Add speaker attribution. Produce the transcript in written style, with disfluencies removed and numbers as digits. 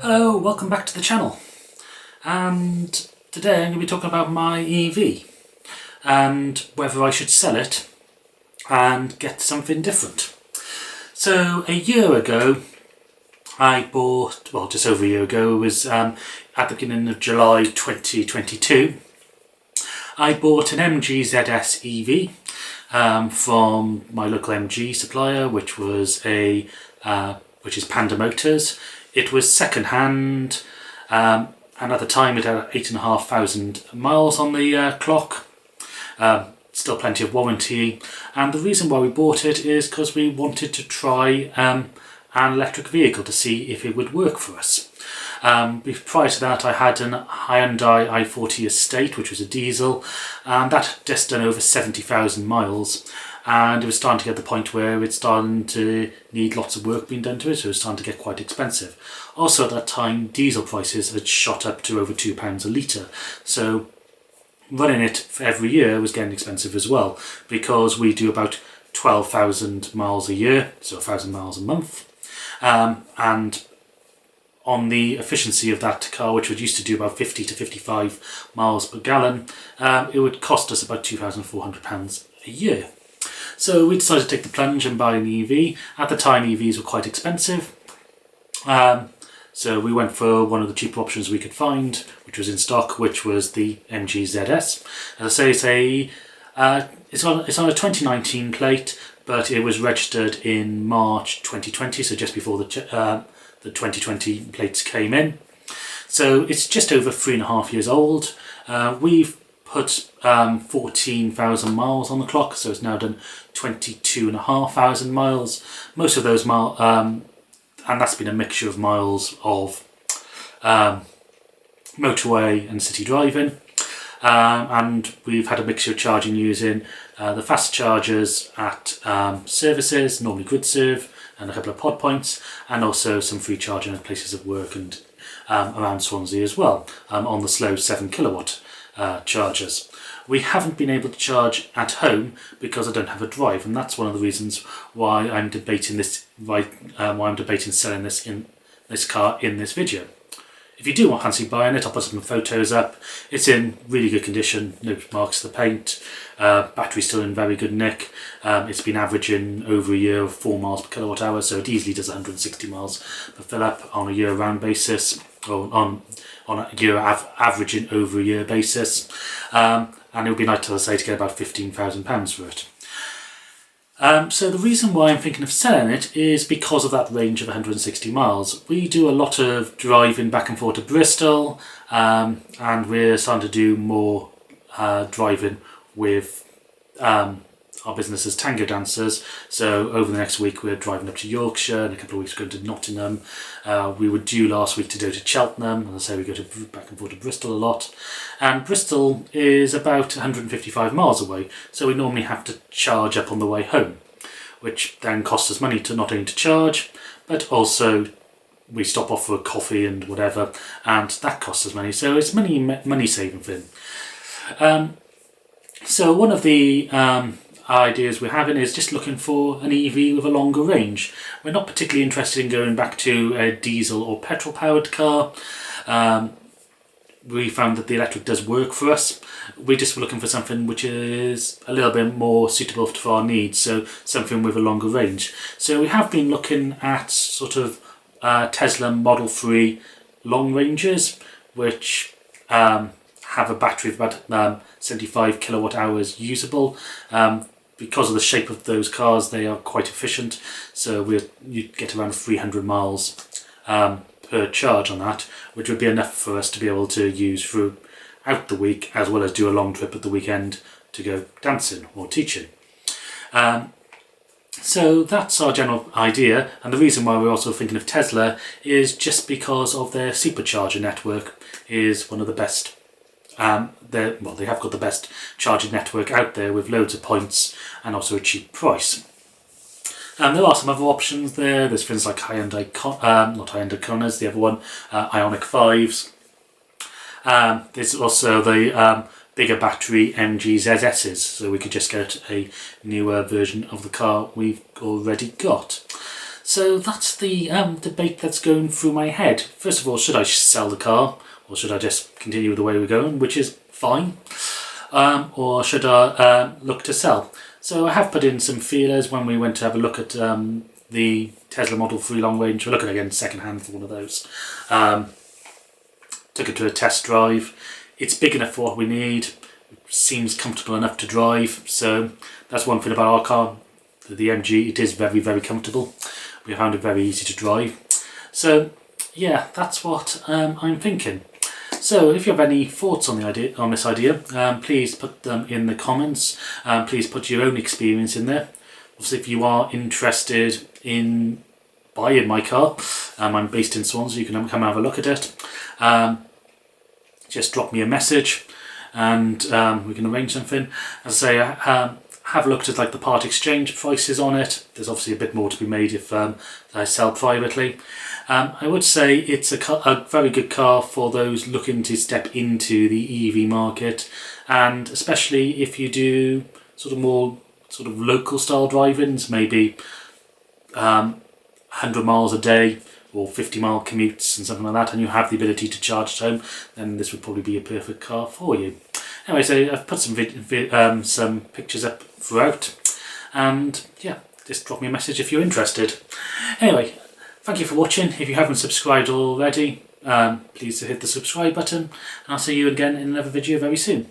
Speaker 1: Hello, welcome back to the channel. And today I'm going to be talking about my EV and whether I should sell it and get something different. So a year ago I bought, well just over a year ago, it was at the beginning of July 2022, I bought an MG ZS EV from my local MG supplier, which was which is Panda Motors. It was second hand, and at the time it had 8,500 miles on the clock. Still plenty of warranty, and the reason why we bought it is because we wanted to try an electric vehicle to see if it would work for us. Prior to that I had an Hyundai i40 Estate, which was a diesel, and that had just done over 70,000 miles, and it was starting to get to the point where it's starting to need lots of work being done to it, so it was starting to get quite expensive. Also at that time diesel prices had shot up to over £2 a litre, so running it for every year was getting expensive as well, because we do about 12,000 miles a year, so 1,000 miles a month, and on the efficiency of that car, which would used to do about 50 to 55 miles per gallon, it would cost us about £2,400 a year. So we decided to take the plunge and buy an EV. At the time EVs were quite expensive, so we went for one of the cheaper options we could find, which was in stock, which was the MG ZS. As I say, it's on a 2019 plate, but it was registered in March 2020, so just before the 2020 plates came in. So it's just over 3.5 years old. We've put 14,000 miles on the clock, so it's now done 22,500 miles. Most of those miles, and that's been a mixture of miles of motorway and city driving, and we've had a mixture of charging using the fast chargers at services, normally GridServe, and a couple of pod points, and also some free charging at places of work and around Swansea as well, on the slow 7 kilowatt chargers. We haven't been able to charge at home because I don't have a drive, and that's one of the reasons why I'm debating selling this car in this video. If you do want fancy buying it, I'll put some photos up. It's in really good condition, no marks to the paint, battery's still in very good nick. It's been averaging over a year of 4 miles per kilowatt hour, so it easily does 160 miles per fill up on a year round basis, or on a year averaging over a year basis, and it would be nice, as I say, to get about £15,000 for it. So the reason why I'm thinking of selling it is because of that range of 160 miles. We do a lot of driving back and forth to Bristol, and we're starting to do more driving with our business as tango dancers. So over the next week we're driving up to Yorkshire, and a couple of weeks we're going to Nottingham. We were due last week to go to Cheltenham, and I say we go back and forth to Bristol a lot. And Bristol is about 155 miles away, so we normally have to charge up on the way home, which then costs us money to not only to charge, but also we stop off for a coffee and whatever, and that costs us money. So it's money saving thing. So one of the ideas we're having is just looking for an EV with a longer range. We're not particularly interested in going back to a diesel or petrol powered car. We found that the electric does work for us. We just were looking for something which is a little bit more suitable for our needs, so something with a longer range. So we have been looking at sort of Tesla Model 3 long ranges, which have a battery of about 75 kilowatt hours usable. Because of the shape of those cars, they are quite efficient, so you get around 300 miles per charge on that, which would be enough for us to be able to use throughout the week, as well as do a long trip at the weekend to go dancing or teaching. So that's our general idea, and the reason why we're also thinking of Tesla is just because of their supercharger network is one of the best. They have got the best charging network out there with loads of points and also a cheap price. There are some other options there. There's things like not Hyundai Konners, the other one, Ioniq 5s. There's also the bigger battery MG ZS's, so we could just get a newer version of the car we've already got. So that's the debate that's going through my head. First of all, should I sell the car, or should I just continue with the way we're going, which is fine, or should I look to sell? So I have put in some feelers when we went to have a look at the Tesla Model 3 long range. We're looking again second hand for one of those. Took it to a test drive. It's big enough for what we need. Seems comfortable enough to drive. So that's one thing about our car, the MG. It is very, very comfortable. We found it very easy to drive. So yeah, that's what I'm thinking. So if you have any thoughts on this idea, please put them in the comments. Please put your own experience in there. Obviously, if you are interested in buying my car, I'm based in Swansea, you can come have a look at it. Just drop me a message and we can arrange something. As I say, have looked at like the part exchange prices on it. There's obviously a bit more to be made if I sell privately. I would say it's a very good car for those looking to step into the EV market, and especially if you do more local style drive-ins, maybe 100 miles a day or 50-mile commutes and something like that, and you have the ability to charge at home, then this would probably be a perfect car for you. Anyway, so I've put some pictures up throughout, and yeah, just drop me a message if you're interested. Anyway, thank you for watching. If you haven't subscribed already, please hit the subscribe button, and I'll see you again in another video very soon.